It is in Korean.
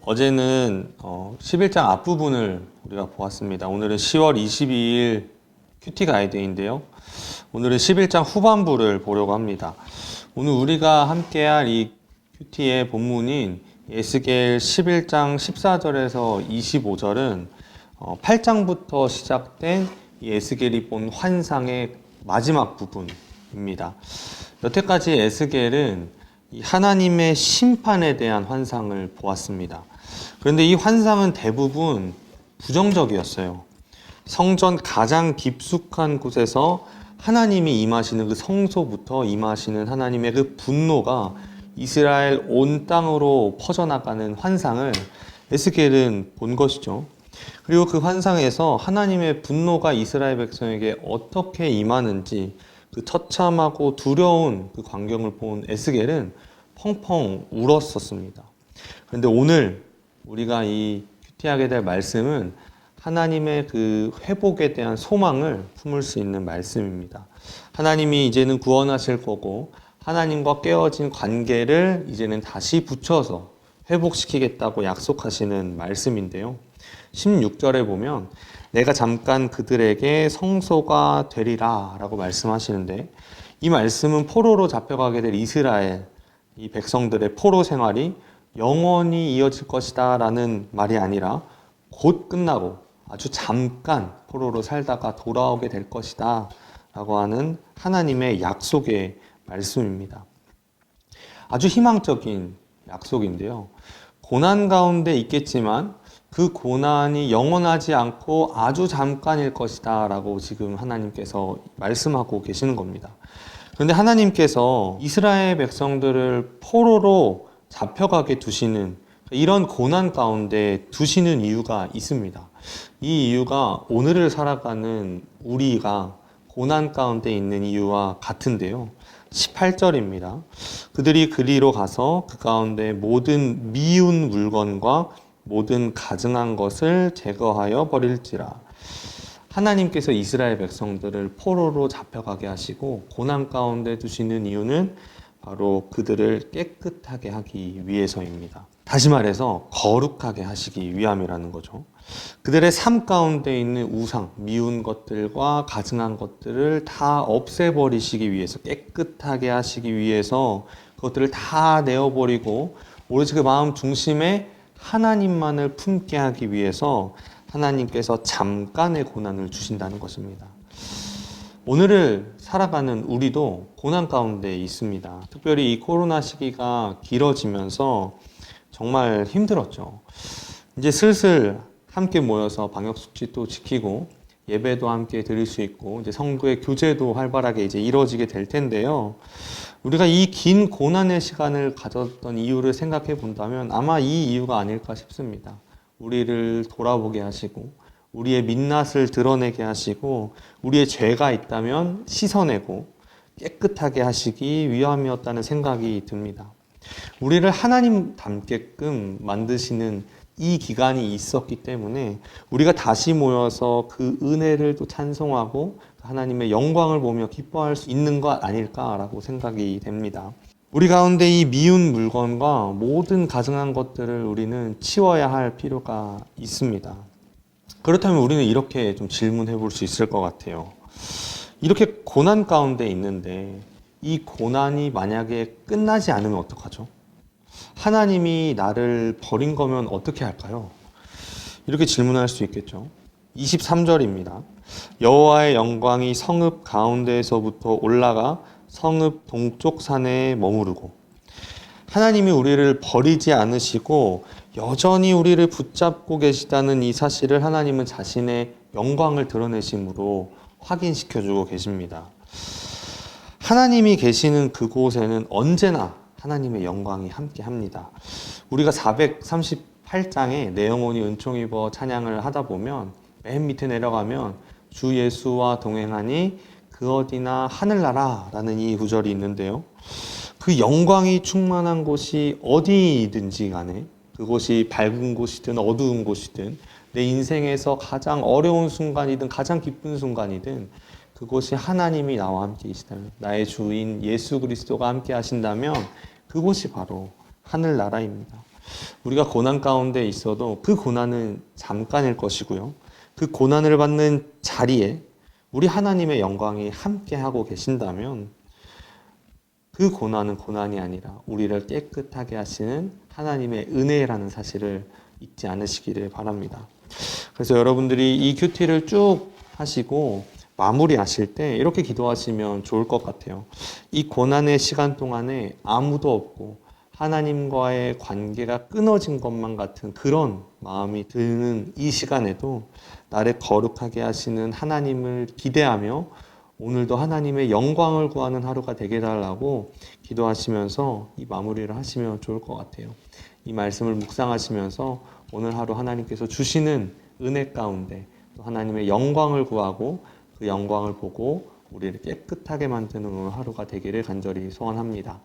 어제는 11장 앞부분을 우리가 보았습니다. 오늘은 10월 22일 큐티 가이드인데요. 오늘은 11장 후반부를 보려고 합니다. 오늘 우리가 함께할 이 큐티의 본문인 에스겔 11장 14절에서 25절은 8장부터 시작된 이 에스겔이 본 환상의 마지막 부분입니다. 여태까지 에스겔은 하나님의 심판에 대한 환상을 보았습니다. 그런데 이 환상은 대부분 부정적이었어요. 성전 가장 깊숙한 곳에서 하나님이 임하시는 그 성소부터 임하시는 하나님의 그 분노가 이스라엘 온 땅으로 퍼져나가는 환상을 에스겔은 본 것이죠. 그리고 그 환상에서 하나님의 분노가 이스라엘 백성에게 어떻게 임하는지 그 처참하고 두려운 그 광경을 본 에스겔은 펑펑 울었었습니다. 그런데 오늘 우리가 이 큐티하게 될 말씀은 하나님의 그 회복에 대한 소망을 품을 수 있는 말씀입니다. 하나님이 이제는 구원하실 거고 하나님과 깨어진 관계를 이제는 다시 붙여서 회복시키겠다고 약속하시는 말씀인데요. 16절에 보면 내가 잠깐 그들에게 성소가 되리라 라고 말씀하시는데, 이 말씀은 포로로 잡혀가게 될 이스라엘 이 백성들의 포로 생활이 영원히 이어질 것이다 라는 말이 아니라 곧 끝나고 아주 잠깐 포로로 살다가 돌아오게 될 것이다 라고 하는 하나님의 약속의 말씀입니다. 아주 희망적인 약속인데요. 고난 가운데 있겠지만 그 고난이 영원하지 않고 아주 잠깐일 것이다 라고 지금 하나님께서 말씀하고 계시는 겁니다. 그런데 하나님께서 이스라엘 백성들을 포로로 잡혀가게 두시는 이런 고난 가운데 두시는 이유가 있습니다. 이 이유가 오늘을 살아가는 우리가 고난 가운데 있는 이유와 같은데요. 18절입니다. 그들이 그리로 가서 그 가운데 모든 미운 물건과 모든 가증한 것을 제거하여 버릴지라. 하나님께서 이스라엘 백성들을 포로로 잡혀가게 하시고 고난 가운데 두시는 이유는 바로 그들을 깨끗하게 하기 위해서입니다. 다시 말해서 거룩하게 하시기 위함이라는 거죠. 그들의 삶 가운데 있는 우상, 미운 것들과 가증한 것들을 다 없애버리시기 위해서, 깨끗하게 하시기 위해서 그것들을 다 내어버리고 오로지 그 마음 중심에 하나님만을 품게 하기 위해서 하나님께서 잠깐의 고난을 주신다는 것입니다. 오늘을 살아가는 우리도 고난 가운데 있습니다. 특별히 이 코로나 시기가 길어지면서 정말 힘들었죠. 이제 슬슬 함께 모여서 방역수칙도 지키고 예배도 함께 드릴 수 있고 이제 성도의 교제도 활발하게 이제 이루어지게 될 텐데요. 우리가 이 긴 고난의 시간을 가졌던 이유를 생각해 본다면 아마 이 이유가 아닐까 싶습니다. 우리를 돌아보게 하시고 우리의 민낯을 드러내게 하시고 우리의 죄가 있다면 씻어내고 깨끗하게 하시기 위함이었다는 생각이 듭니다. 우리를 하나님 닮게끔 만드시는 이 기간이 있었기 때문에 우리가 다시 모여서 그 은혜를 또 찬송하고 하나님의 영광을 보며 기뻐할 수 있는 것 아닐까라고 생각이 됩니다. 우리 가운데 이 미운 물건과 모든 가증한 것들을 우리는 치워야 할 필요가 있습니다. 그렇다면 우리는 이렇게 좀 질문해 볼 수 있을 것 같아요. 이렇게 고난 가운데 있는데 이 고난이 만약에 끝나지 않으면 어떡하죠? 하나님이 나를 버린 거면 어떻게 할까요? 이렇게 질문할 수 있겠죠. 23절입니다. 여호와의 영광이 성읍 가운데에서부터 올라가 성읍 동쪽 산에 머무르고, 하나님이 우리를 버리지 않으시고 여전히 우리를 붙잡고 계시다는 이 사실을 하나님은 자신의 영광을 드러내심으로 확인시켜주고 계십니다. 하나님이 계시는 그곳에는 언제나 하나님의 영광이 함께합니다. 우리가 438장에 내 영혼이 은총 입어 찬양을 하다 보면 맨 밑에 내려가면 주 예수와 동행하니 그 어디나 하늘나라 라는 이 구절이 있는데요. 그 영광이 충만한 곳이 어디든지 간에 그곳이 밝은 곳이든 어두운 곳이든 내 인생에서 가장 어려운 순간이든 가장 기쁜 순간이든 그곳이 하나님이 나와 함께 계시다면, 나의 주인 예수 그리스도가 함께 하신다면 그곳이 바로 하늘나라입니다. 우리가 고난 가운데 있어도 그 고난은 잠깐일 것이고요. 그 고난을 받는 자리에 우리 하나님의 영광이 함께하고 계신다면 그 고난은 고난이 아니라 우리를 깨끗하게 하시는 하나님의 은혜라는 사실을 잊지 않으시기를 바랍니다. 그래서 여러분들이 이 큐티를 쭉 하시고 마무리하실 때 이렇게 기도하시면 좋을 것 같아요. 이 고난의 시간 동안에 아무도 없고 하나님과의 관계가 끊어진 것만 같은 그런 마음이 드는 이 시간에도 나를 거룩하게 하시는 하나님을 기대하며 오늘도 하나님의 영광을 구하는 하루가 되게 해달라고 기도하시면서 이 마무리를 하시면 좋을 것 같아요. 이 말씀을 묵상하시면서 오늘 하루 하나님께서 주시는 은혜 가운데 또 하나님의 영광을 구하고 그 영광을 보고 우리를 깨끗하게 만드는 오늘 하루가 되기를 간절히 소원합니다.